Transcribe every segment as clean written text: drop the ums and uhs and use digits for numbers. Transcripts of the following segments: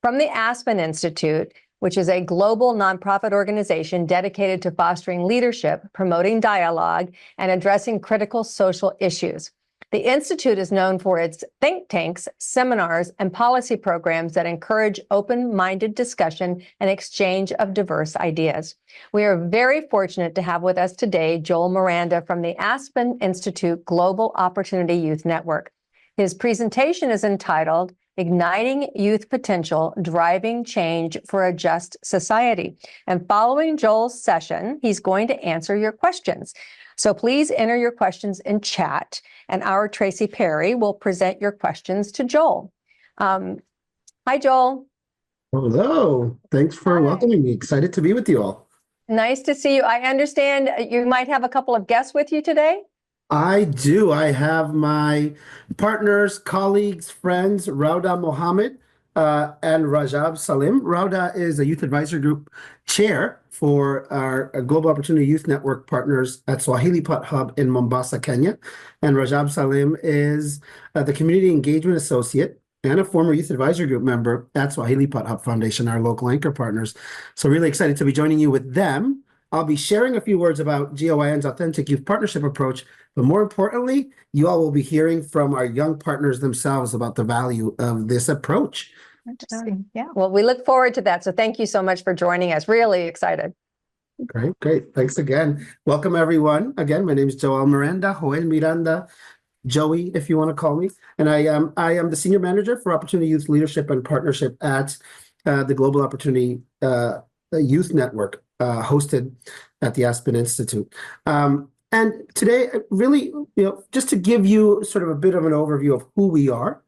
from the Aspen Insitute, which is a global nonprofit organization dedicated to fostering leadership, promoting dialogue, and addressing critical social issues. The Insitute is known for its think tanks, seminars, and policy programs that encourage open-minded discussion and exchange of diverse ideas. We are very fortunate to have with us today Joel Miranda from the Aspen Institute Global Opportunity Youth Network. His presentation is entitled Igniting Youth Potential, Driving Change for a Just Society. And following Joel's session, he's going to answer your questions. So please enter your questions in chat, and our Tracy Perry will present your questions to Joel. Hi, Joel. Hello. Thanks for welcoming me. Excited to be with you all. Nice to see you. I understand you might have a couple of guests with you today. I do. I have my partners, colleagues, friends, Rauda Mohammed and Rajab Salim. Rauda is a Youth Advisory Group chair for our Global Opportunity Youth Network partners at Swahili Pot Hub in Mombasa, Kenya. And Rajab Salim is the Community Engagement Associate and a former Youth Advisory Group member at Swahili Pot Hub Foundation, our local anchor partners. So really excited to be joining you with them. I'll be sharing a few words about GOIN's Authentic Youth Partnership approach, but more importantly, you all will be hearing from our young partners themselves about the value of this approach. Interesting. Yeah. Well, we look forward to that. So thank you so much for joining us. Really excited. Great. Thanks again. Welcome, everyone. Again, my name is Joel Miranda, Joel Miranda, Joey, if you want to call me. And I am the Senior Manager for Opportunity Youth Leadership and Partnership at the Global Opportunity Youth Network, hosted at the Aspen Institute. And today, really, just to give you sort of a bit of an overview of who we are,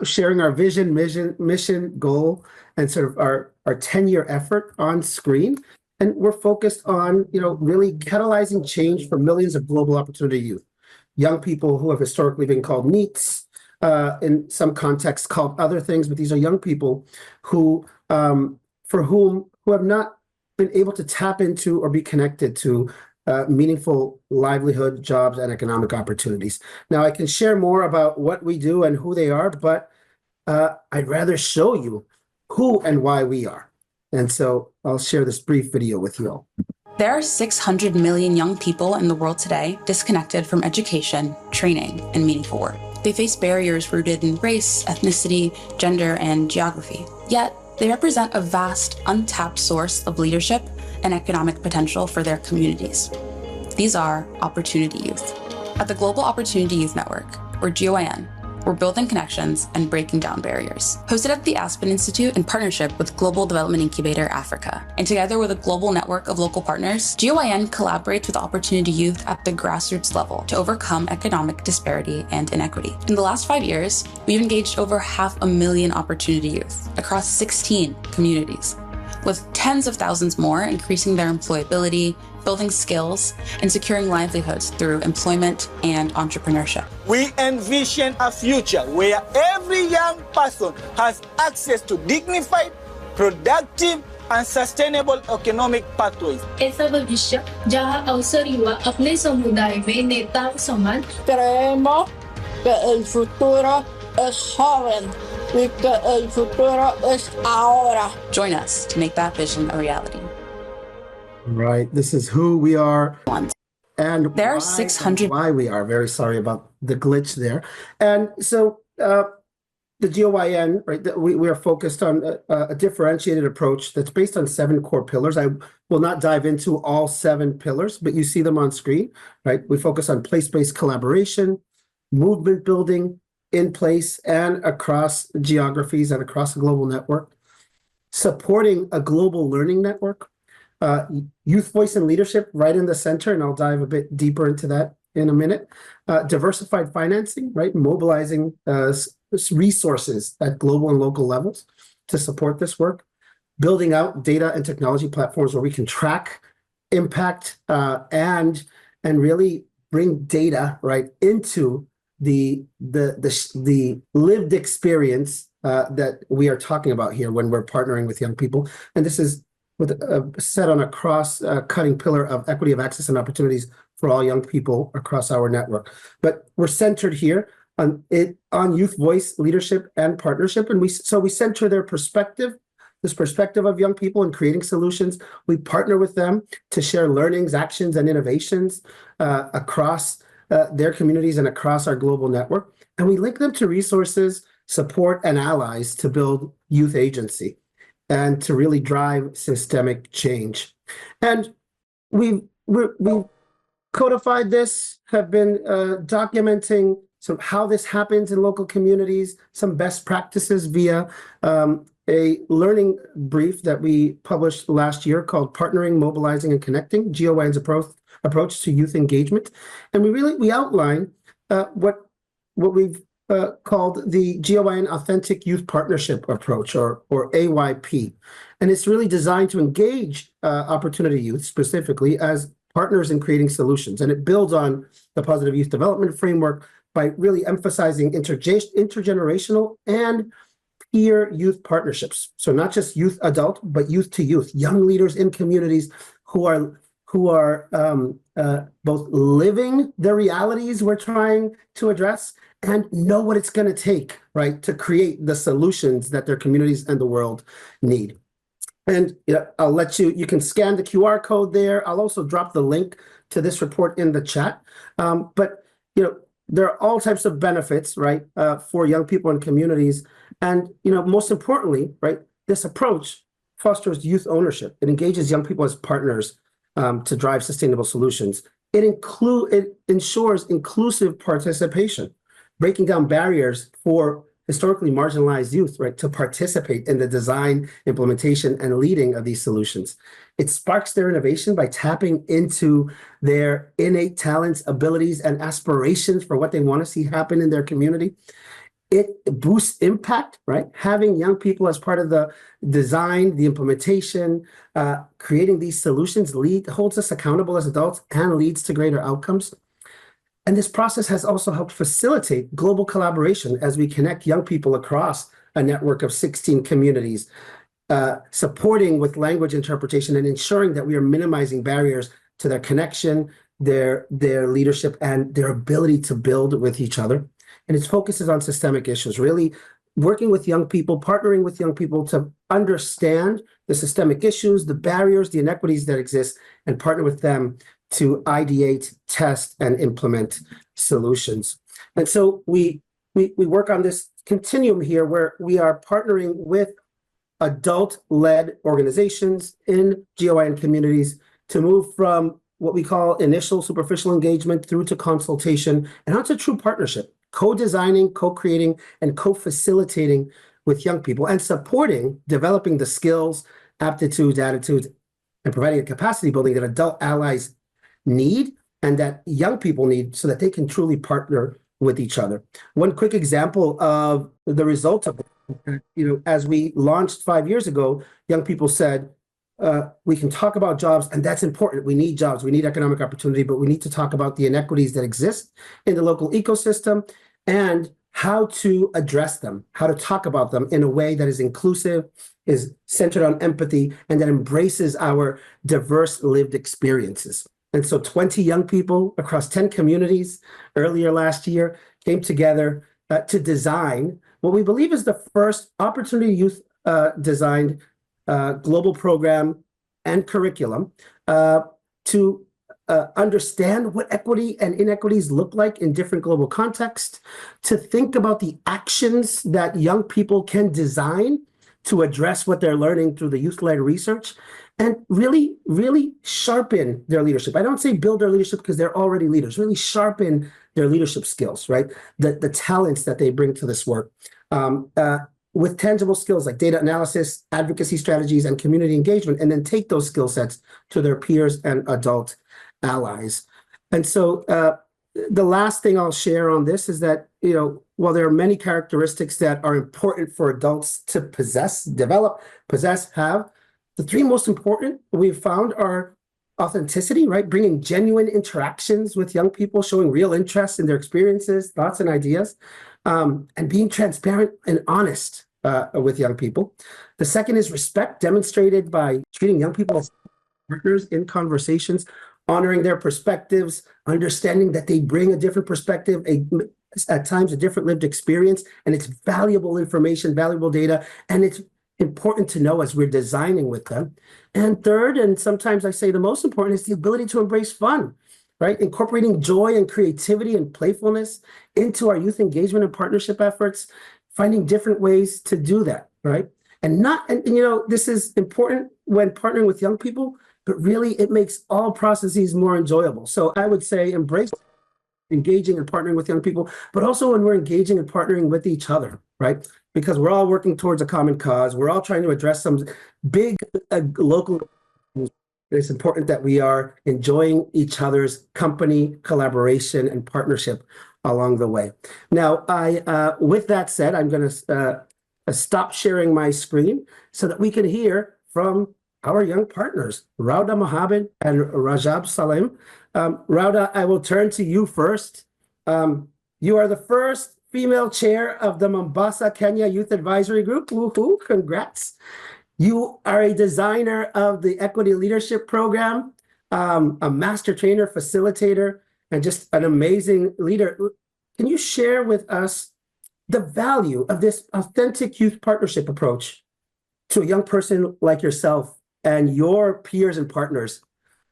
sharing our vision, mission, goal, and sort of our 10-year effort on screen. And we're focused on, really catalyzing change for millions of global opportunity youth, young people who have historically been called NEETs, in some contexts called other things, but these are young people who have not been able to tap into or be connected to meaningful livelihood, jobs, and economic opportunities. Now, I can share more about what we do and who they are, but I'd rather show you who and why we are. And so I'll share this brief video with you all. There are 600 million young people in the world today disconnected from education, training, and meaningful work. They face barriers rooted in race, ethnicity, gender, and geography. Yet, they represent a vast, untapped source of leadership and economic potential for their communities. These are Opportunity Youth. At the Global Opportunity Youth Network, or GOIN, we're building connections and breaking down barriers. Hosted at the Aspen Institute in partnership with Global Development Incubator Africa, and together with a global network of local partners, GOIN collaborates with Opportunity Youth at the grassroots level to overcome economic disparity and inequity. In the last 5 years, we've engaged over 500,000 Opportunity Youth across 16 communities, with tens of thousands more increasing their employability, building skills, and securing livelihoods through employment and entrepreneurship. We envision a future where every young person has access to dignified, productive, and sustainable economic pathways. ऐसा भविष्य जहां अवसर युवा अपने समुदाय में नेताओं समान Creemos que el futuro es joven y que el futuro es ahora. Join us to make that vision a reality. Right. This is who we are. And there are 600. Why we are. Very sorry about the glitch there. And so the GOIN, right, we are focused on a differentiated approach that's based on 7 core pillars. I will not dive into all 7 pillars, but you see them on screen, right? We focus on place-based collaboration, movement building in place and across geographies and across a global network, supporting a global learning network, youth voice and leadership right in the center, and I'll dive a bit deeper into that in a minute. Diversified financing, right? Mobilizing resources at global and local levels to support this work. Building out data and technology platforms where we can track impact and really bring data right into the lived experience that we are talking about here when we're partnering with young people. And this is set on a cross-cutting pillar of equity of access and opportunities for all young people across our network. But we're centered here on youth voice, leadership, and partnership. And we center their perspective, this perspective of young people in creating solutions. We partner with them to share learnings, actions, and innovations across their communities and across our global network. And we link them to resources, support, and allies to build youth agency and to really drive systemic change. And we've codified this, have been documenting how this happens in local communities, some best practices via a learning brief that we published last year called Partnering, Mobilizing, and Connecting, GOYN's approach to youth engagement. And we outline what we've called the GOYN Authentic Youth Partnership Approach, or AYP. And it's really designed to engage opportunity youth specifically as partners in creating solutions. And it builds on the positive youth development framework by really emphasizing intergenerational and peer youth partnerships. So not just youth adult, but youth to youth, young leaders in communities who are both living the realities we're trying to address and know what it's going to take, right, to create the solutions that their communities and the world need. And I'll let you can scan the QR code there. I'll also drop the link to this report in the chat. But there are all types of benefits, right, for young people and communities. And most importantly, right, this approach fosters youth ownership. It engages young people as partners to drive sustainable solutions. It ensures inclusive participation, breaking down barriers for historically marginalized youth, right, to participate in the design, implementation, and leading of these solutions. It sparks their innovation by tapping into their innate talents, abilities, and aspirations for what they want to see happen in their community. It boosts impact, right? Having young people as part of the design, the implementation, creating these solutions holds us accountable as adults and leads to greater outcomes. And this process has also helped facilitate global collaboration as we connect young people across a network of 16 communities, supporting with language interpretation and ensuring that we are minimizing barriers to their connection, their leadership, and their ability to build with each other. And its focuses on systemic issues, really working with young people, partnering with young people to understand the systemic issues, the barriers, the inequities that exist, and partner with them to ideate, test, and implement solutions. And so we work on this continuum here where we are partnering with adult-led organizations in GOYN communities to move from what we call initial superficial engagement through to consultation and onto true partnership, co-designing, co-creating, and co-facilitating with young people and supporting developing the skills, aptitudes, attitudes, and providing a capacity building that adult allies need and that young people need so that they can truly partner with each other. One quick example of the result of it, as we launched 5 years ago, young people said, we can talk about jobs, and that's important. We need jobs, we need economic opportunity, but we need to talk about the inequities that exist in the local ecosystem and how to address them, how to talk about them in a way that is inclusive, is centered on empathy, and that embraces our diverse lived experiences. And so 20 young people across 10 communities earlier last year came together to design what we believe is the first opportunity youth designed global program and curriculum to understand what equity and inequities look like in different global contexts, to think about the actions that young people can design to address what they're learning through the youth-led research, and really, really sharpen their leadership. I don't say build their leadership because they're already leaders, really sharpen their leadership skills, right? The talents that they bring to this work. With tangible skills like data analysis, advocacy strategies, and community engagement, and then take those skill sets to their peers and adult allies. And so the last thing I'll share on this is that, while there are many characteristics that are important for adults to possess, develop, have, the three most important we've found are authenticity, right? Bringing genuine interactions with young people, showing real interest in their experiences, thoughts, and ideas, and being transparent and honest with young people. The second is respect, demonstrated by treating young people as partners in conversations, honoring their perspectives, understanding that they bring a different perspective, at times a different lived experience, and it's valuable information, valuable data, and it's important to know as we're designing with them. And third, and sometimes I say the most important, is the ability to embrace fun, right? Incorporating joy and creativity and playfulness into our youth engagement and partnership efforts, finding different ways to do that, right? And this is important when partnering with young people, but really it makes all processes more enjoyable. So I would say embrace engaging and partnering with young people, but also when we're engaging and partnering with each other, right? Because we're all working towards a common cause. We're all trying to address some big local. It's important that we are enjoying each other's company, collaboration, and partnership along the way. Now, with that said, I'm going to stop sharing my screen so that we can hear from our young partners, Rauda Mohammed and Rajab Salim. Rauda, I will turn to you first. You are the first female chair of the Mombasa, Kenya Youth Advisory Group. Woohoo, congrats. You are a designer of the Equity Leadership Program, a master trainer, facilitator, and just an amazing leader. Can you share with us the value of this authentic youth partnership approach to a young person like yourself and your peers and partners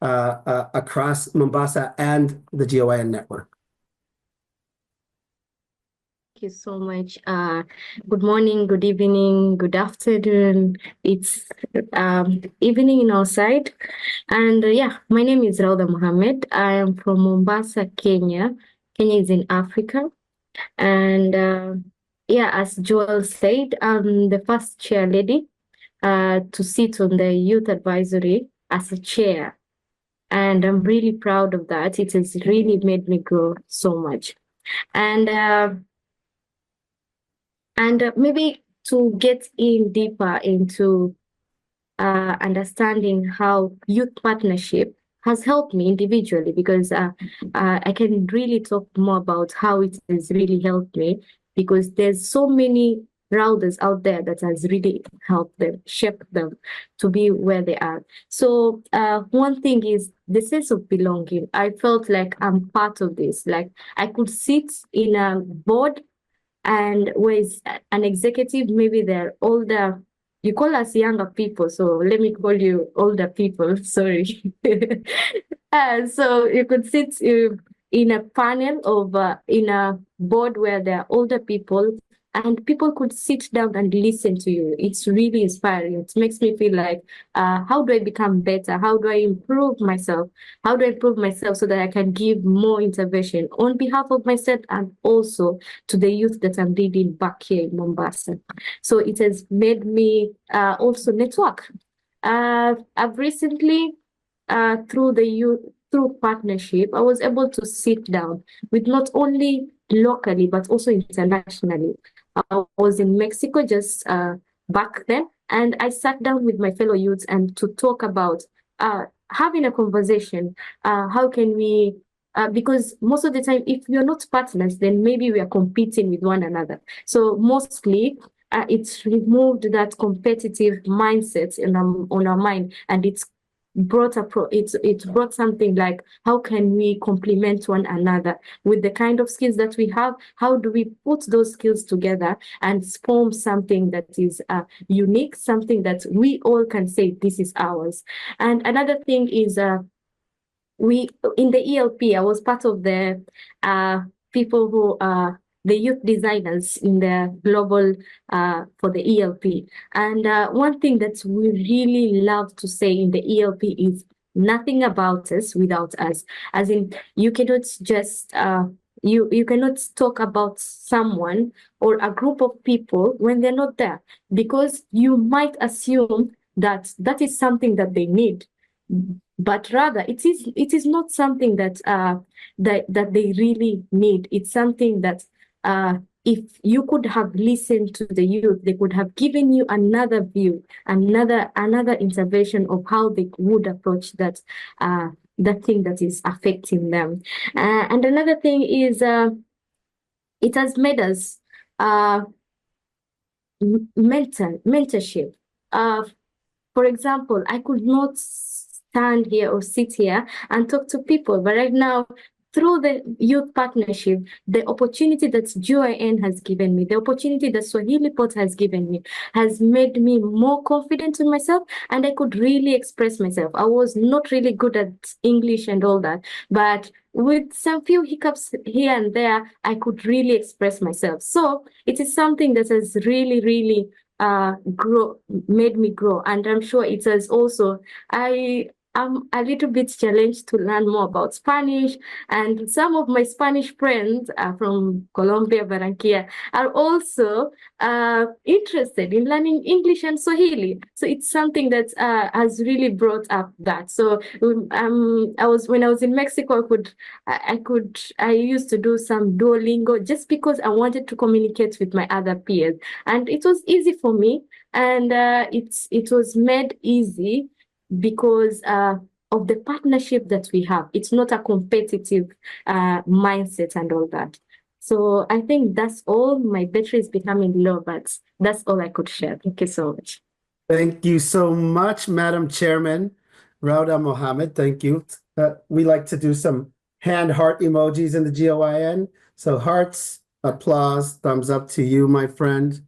across Mombasa and the GOIN network? Thank you so much. Good morning, good evening, good afternoon. It's evening in our side. And my name is Rauda Mohammed. I am from Mombasa, Kenya. Kenya is in Africa. And as Joel said, I'm the first chair lady to sit on the youth advisory as a chair. And I'm really proud of that. It has really made me grow so much. And maybe to get in deeper into understanding how youth partnership has helped me individually, because I can really talk more about how it has really helped me, because there's so many Raudas out there that has really helped them, shaped them to be where they are. So one thing is the sense of belonging. I felt like I'm part of this. Like I could sit in a board and with an executive, maybe they're older. You call us younger people, so let me call you older people, sorry. So you could sit in a panel of, in a board where there are older people, and people could sit down and listen to you. It's really inspiring. It makes me feel like, how do I become better? How do I improve myself? How do I improve myself so that I can give more intervention on behalf of myself and also to the youth that I'm leading back here in Mombasa? So it has made me also network. I've recently, through partnership, I was able to sit down with not only locally, but also internationally. I was in Mexico just back then, and I sat down with my fellow youths and to talk about having a conversation. How can we, because most of the time, if we are not partners, then maybe we are competing with one another. So mostly, it's removed that competitive mindset on our mind, and it's brought brought something like, how can we complement one another with the kind of skills that we have? How do we put those skills together and form something that is unique, something that we all can say this is ours? And another thing is we in the ELP, I was part of the people who are the youth designers in the global for the ELP. And one thing that we really love to say in the ELP is nothing about us without us. As in, you cannot just, you cannot talk about someone or a group of people when they're not there, because you might assume that that is something that they need. But rather, it is not something that that they really need. It's something that if you could have listened to the youth, they could have given you another view, another intervention of how they would approach that thing that is affecting them. And another thing is it has made us mentorship. For example, I could not stand here or sit here and talk to people, but right now, through the youth partnership, the opportunity that GYN has given me, the opportunity that Swahili Pot has given me, has made me more confident in myself, and I could really express myself. I was not really good at English and all that, but with some few hiccups here and there, I could really express myself. So it is something that has really, really made me grow. And I'm sure it has also, I'm a little bit challenged to learn more about Spanish, and some of my Spanish friends from Colombia, Barranquilla, are also interested in learning English and Swahili. So it's something that has really brought up that. So when I was in Mexico, I used to do some Duolingo just because I wanted to communicate with my other peers, and it was easy for me, and it was made easy because of the partnership that we have. It's not a competitive mindset and all that. So I think that's all. My battery is becoming low, but that's all I could share. Thank you so much. Thank you so much, Madam Chairman Rauda Mohammed. Thank you. We like to do some hand heart emojis in the GOIN. So hearts, applause, thumbs up to you, my friend.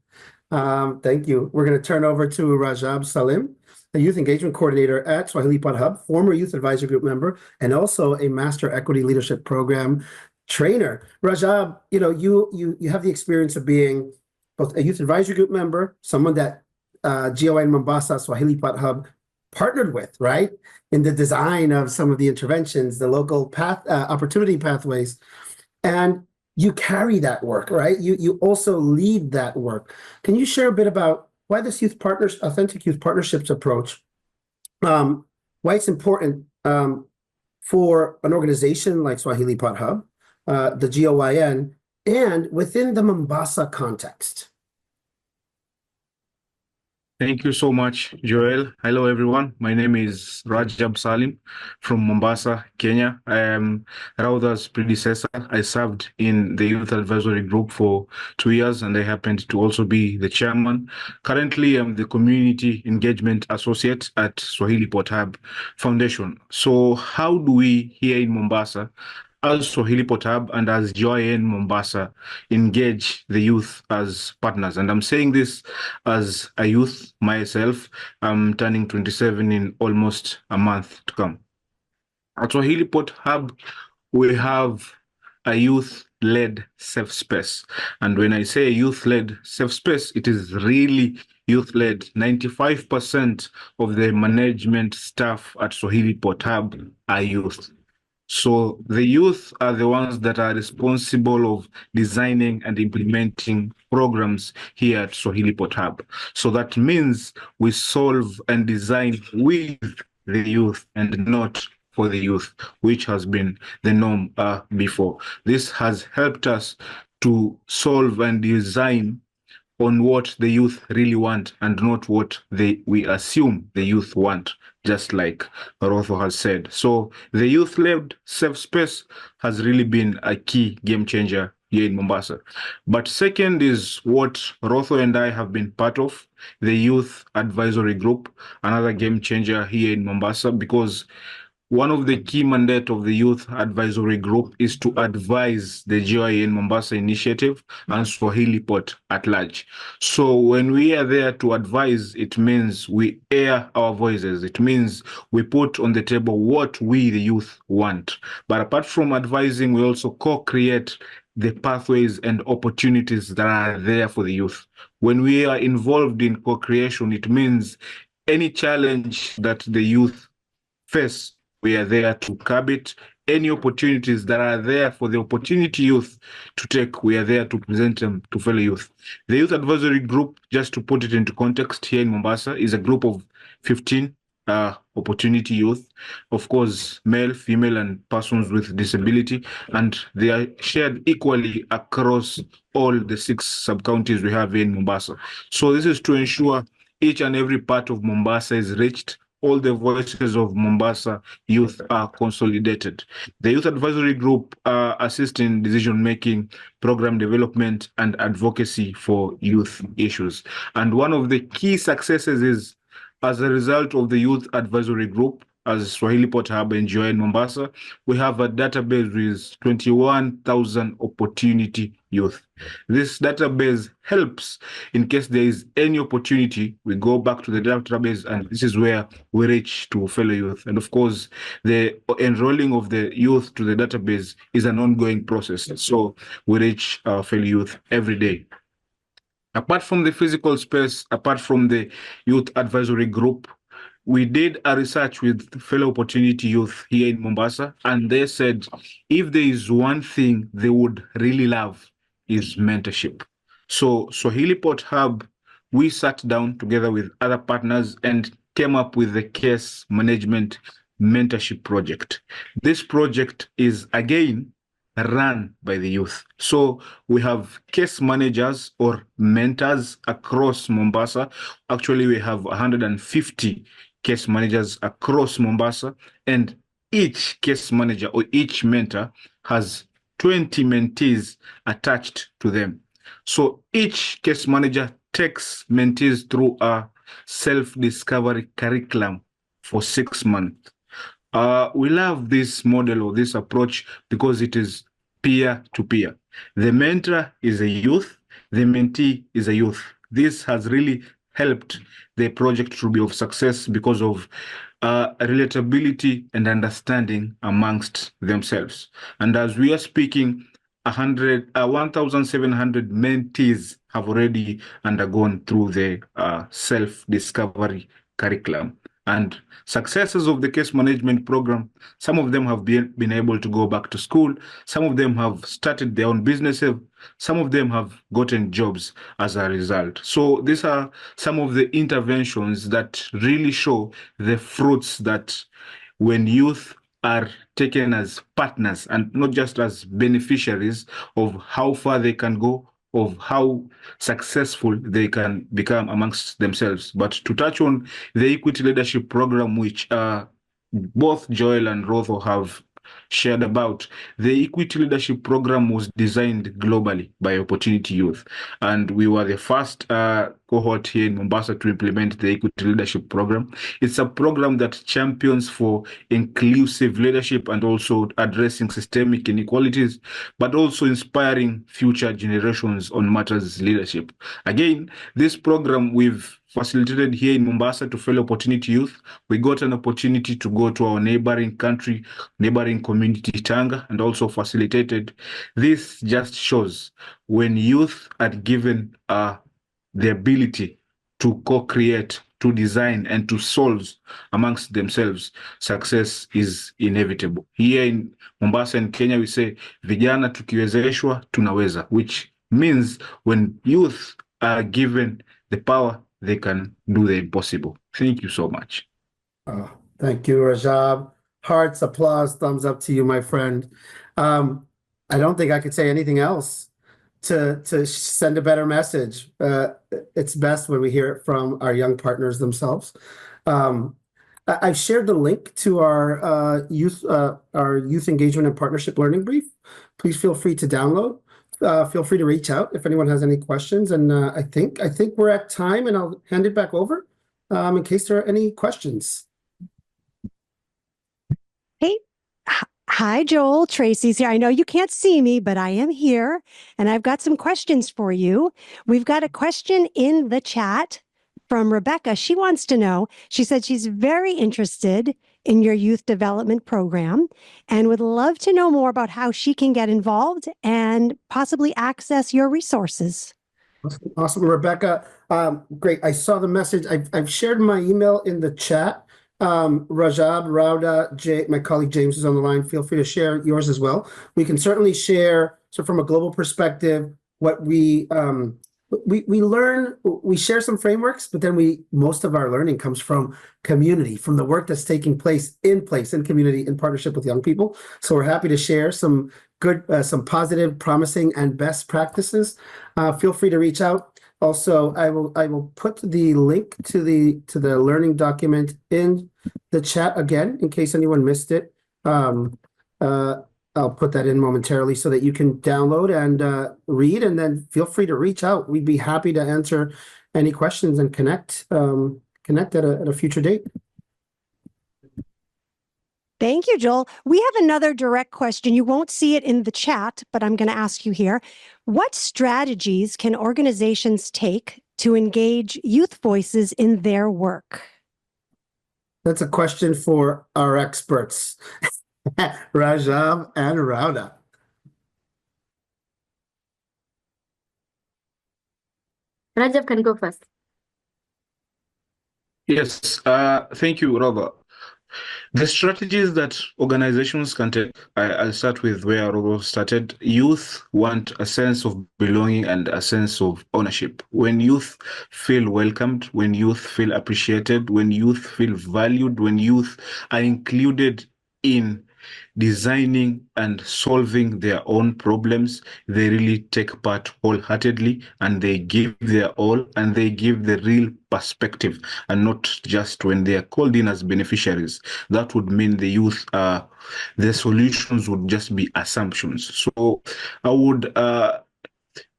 Thank you. We're going to turn over to Rajab Salim, a youth engagement coordinator at Swahili Pot Hub, former youth advisory group member, and also a master equity leadership program trainer. Rajab, you have the experience of being both a youth advisory group member, someone that GOIN Mombasa Swahili Pot Hub partnered with, right, in the design of some of the interventions, the local opportunity pathways, and you carry that work, right? You also lead that work. Can you share a bit about why this authentic youth partnerships approach, why it's important for an organization like Swahili Pot Hub, the GOIN, and within the Mombasa context? Thank you so much, Joel. Hello, everyone. My name is Rajab Salim from Mombasa, Kenya. I am Rauda's predecessor. I served in the Youth Advisory Group for 2 years, and I happened to also be the chairman. Currently, I'm the Community Engagement Associate at Swahili Pot Hub Foundation. So how do we here in Mombasa, as Swahili Pot Hub and as GOIN Mombasa, engage the youth as partners? And I'm saying this as a youth myself. I'm turning 27 in almost a month to come. At Swahili Pot Hub, we have a youth-led safe space. And when I say youth-led safe space, it is really youth-led. 95% of the management staff at Swahili Pot Hub are youth. So the youth are the ones that are responsible of designing and implementing programs here at Swahili Pot Hub. So that means we solve and design with the youth and not for the youth, which has been the norm before. This has helped us to solve and design on what the youth really want and not what we assume the youth want, just like Rotho has said. So the youth-led safe space has really been a key game changer here in Mombasa. But second is what Rotho and I have been part of, the Youth Advisory Group, another game changer here in Mombasa, because one of the key mandate of the Youth Advisory Group is to advise the GOIN Mombasa initiative and Swahili Pot at large. So when we are there to advise, it means we air our voices. It means we put on the table what we, the youth, want. But apart from advising, we also co-create the pathways and opportunities that are there for the youth. When we are involved in co-creation, it means any challenge that the youth face, we are there to curb it. Any opportunities that are there for the opportunity youth to take, we are there to present them to fellow youth. The Youth Advisory Group, just to put it into context here in Mombasa, is a group of 15 opportunity youth, of course, male, female, and persons with disability, and they are shared equally across all the 6 sub-counties we have in Mombasa. So this is to ensure each and every part of Mombasa is reached. All the voices of Mombasa youth are consolidated. The Youth Advisory Group assists in decision-making, program development, and advocacy for youth issues. And one of the key successes is, as a result of the Youth Advisory Group, as Swahili Pot Hub and Joy in Mombasa, we have a database with 21,000 opportunity youth. This database helps in case there is any opportunity, we go back to the database, and this is where we reach to fellow youth. And of course, the enrolling of the youth to the database is an ongoing process. So we reach our fellow youth every day. Apart from the physical space, apart from the youth advisory group, we did a research with fellow opportunity youth here in Mombasa, and they said if there is one thing they would really love is mentorship. So Swahili Pot Hub, we sat down together with other partners and came up with the case management mentorship project. This project is again run by the youth. So we have case managers or mentors across Mombasa. Actually, we have 150 case managers across Mombasa, and each case manager or each mentor has 20 mentees attached to them. So each case manager takes mentees through a self-discovery curriculum for 6 months. We love this model or this approach because it is peer to peer. The mentor is a youth, the mentee is a youth. This has really helped the project to be of success because of relatability and understanding amongst themselves. And as we are speaking, 1,700 mentees have already undergone through the self-discovery curriculum. And successes of the case management program, some of them have been able to go back to school, some of them have started their own businesses, some of them have gotten jobs as a result. So these are some of the interventions that really show the fruits that when youth are taken as partners and not just as beneficiaries of how far they can go, of how successful they can become amongst themselves. But to touch on the Equity Leadership Program, which both Joel and Rotho have shared about, the Equity Leadership Program was designed globally by Opportunity Youth. And we were the first cohort here in Mombasa to implement the Equity Leadership Program. It's a program that champions for inclusive leadership and also addressing systemic inequalities, but also inspiring future generations on matters leadership. Again, this program we've facilitated here in Mombasa to fellow opportunity youth. We got an opportunity to go to our neighboring country, neighboring community, Tanga, and also facilitated. This just shows when youth are given the ability to co-create, to design, and to solve amongst themselves, success is inevitable. Here in Mombasa and Kenya, we say, vijana tukiwezeshwa tunaweza, which means when youth are given the power, they can do the impossible. Thank you so much. Thank you, Rajab. Hearts, applause, thumbs up to you, my friend. I don't think I could say anything else to send a better message. It's best when we hear it from our young partners themselves. I've shared the link to our youth engagement and partnership learning brief. Please feel free to download. Feel free to reach out if anyone has any questions. And I think we're at time, and I'll hand it back over in case there are any questions. Hey, hi, Joel. Tracy's here. I know you can't see me, but I am here, and I've got some questions for you. We've got a question in the chat from Rebecca. She wants to know, she said she's very interested in your youth development program and would love to know more about how she can get involved and possibly access your resources. Awesome, Rebecca. Great. I saw the message. I've shared my email in the chat. Rajab, Rauda, my colleague James is on the line. Feel free to share yours as well. We can certainly share, so from a global perspective, what we learn, we share some frameworks, but then most of our learning comes from community, from the work that's taking place in community in partnership with young people. So we're happy to share some good, some positive, promising, and best practices. Feel free to reach out. Also, I will put the link to the learning document in the chat again in case anyone missed it. I'll put that in momentarily so that you can download and read, and then feel free to reach out. We'd be happy to answer any questions and connect at a future date. Thank you, Joel. We have another direct question. You won't see it in the chat, but I'm going to ask you here. What strategies can organizations take to engage youth voices in their work? That's a question for our experts, Rajab and Rauda. Rajab can go first. Yes, thank you, Robert. The strategies that organizations can take, I'll start with where Robert started. Youth want a sense of belonging and a sense of ownership. When youth feel welcomed, when youth feel appreciated, when youth feel valued, when youth are included in designing and solving their own problems, they really take part wholeheartedly and they give their all and they give the real perspective, and not just when they are called in as beneficiaries. That would mean the youth, the solutions would just be assumptions. So I would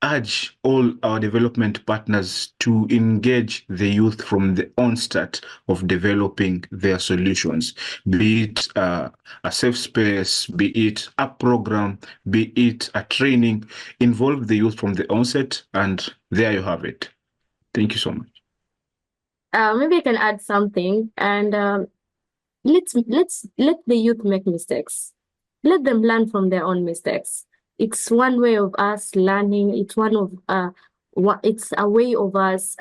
urge all our development partners to engage the youth from the onset of developing their solutions, be it a safe space, be it a program, be it a training. Involve the youth from the onset, and there you have it. Thank you so much. Maybe I can add something, and let's let the youth make mistakes. Let them learn from their own mistakes. It's one way of us learning. It's it's a way of us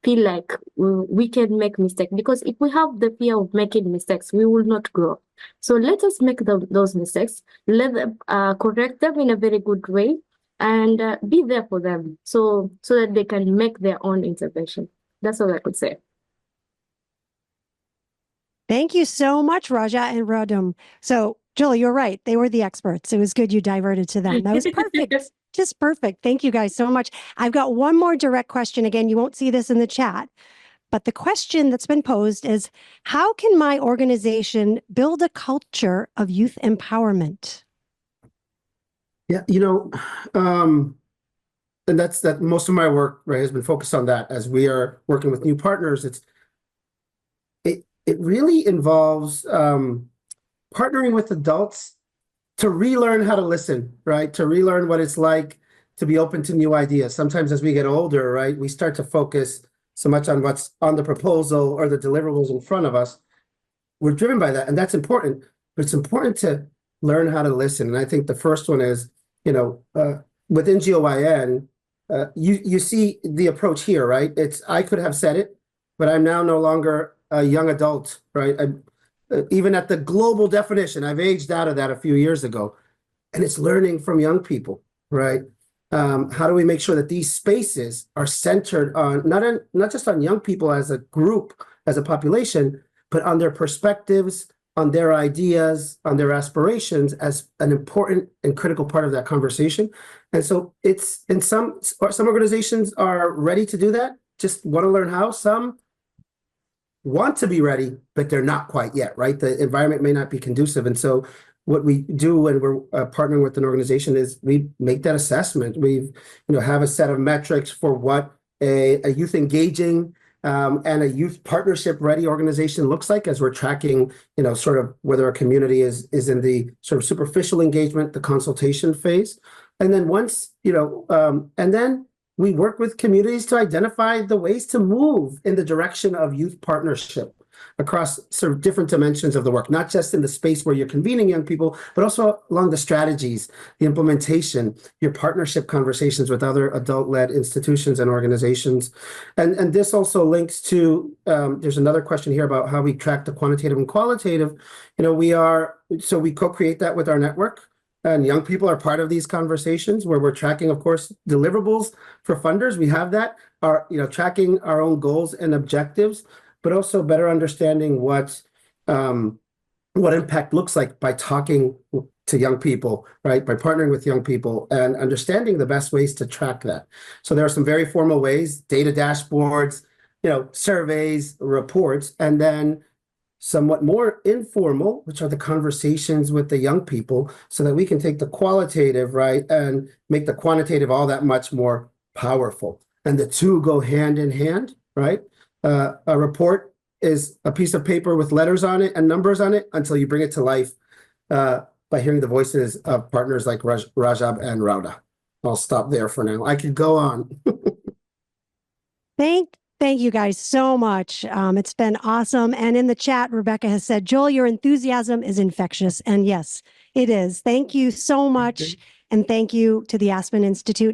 feel like we can make mistakes, because if we have the fear of making mistakes, we will not grow. So let us make those mistakes. Let them correct them in a very good way, and be there for them so that they can make their own intervention. That's all I could say. Thank you so much, Raja and Radum. So, Joel, you're right. They were the experts. It was good you diverted to them. That was perfect. Just perfect. Thank you guys so much. I've got one more direct question. Again, you won't see this in the chat, but the question that's been posed is, how can my organization build a culture of youth empowerment? Yeah, and that's that most of my work, right, has been focused on that. As we are working with new partners, it really involves partnering with adults to relearn how to listen, right? To relearn what it's like to be open to new ideas. Sometimes as we get older, right, we start to focus so much on what's on the proposal or the deliverables in front of us. We're driven by that, and that's important, but it's important to learn how to listen. And I think the first one is, within GOYN, you see the approach here, right? I could have said it, but I'm now no longer a young adult, right? Even at the global definition, I've aged out of that a few years ago, and it's learning from young people, right? How do we make sure that these spaces are centered on not just on young people as a group, as a population, but on their perspectives, on their ideas, on their aspirations as an important and critical part of that conversation. And so it's in some organizations are ready to do that, just want to learn how. Some want to be ready, but they're not quite yet, right? The environment may not be conducive. And so what we do when we're partnering with an organization is we make that assessment. We have a set of metrics for what a youth engaging and a youth partnership ready organization looks like, as we're tracking, sort of whether a community is in the sort of superficial engagement, the consultation phase. And then and then we work with communities to identify the ways to move in the direction of youth partnership across sort of different dimensions of the work, not just in the space where you're convening young people, but also along the strategies, the implementation, your partnership conversations with other adult-led institutions and organizations. And this also links to, there's another question here about how we track the quantitative and qualitative. We co-create that with our network. And young people are part of these conversations where we're tracking, of course, deliverables for funders. We have that, tracking our own goals and objectives, but also better understanding what impact looks like by talking to young people, right? By partnering with young people and understanding the best ways to track that. So there are some very formal ways, data dashboards, surveys, reports, and then somewhat more informal, which are the conversations with the young people, so that we can take the qualitative, right, and make the quantitative all that much more powerful. And the two go hand in hand, right? A report is a piece of paper with letters on it and numbers on it until you bring it to life by hearing the voices of partners like Rajab and Rauda. I'll stop there for now. I could go on. Thank you guys so much. It's been awesome. And in the chat, Rebecca has said, Joel, your enthusiasm is infectious. And yes, it is. Thank you so much. And thank you to the Aspen Institute.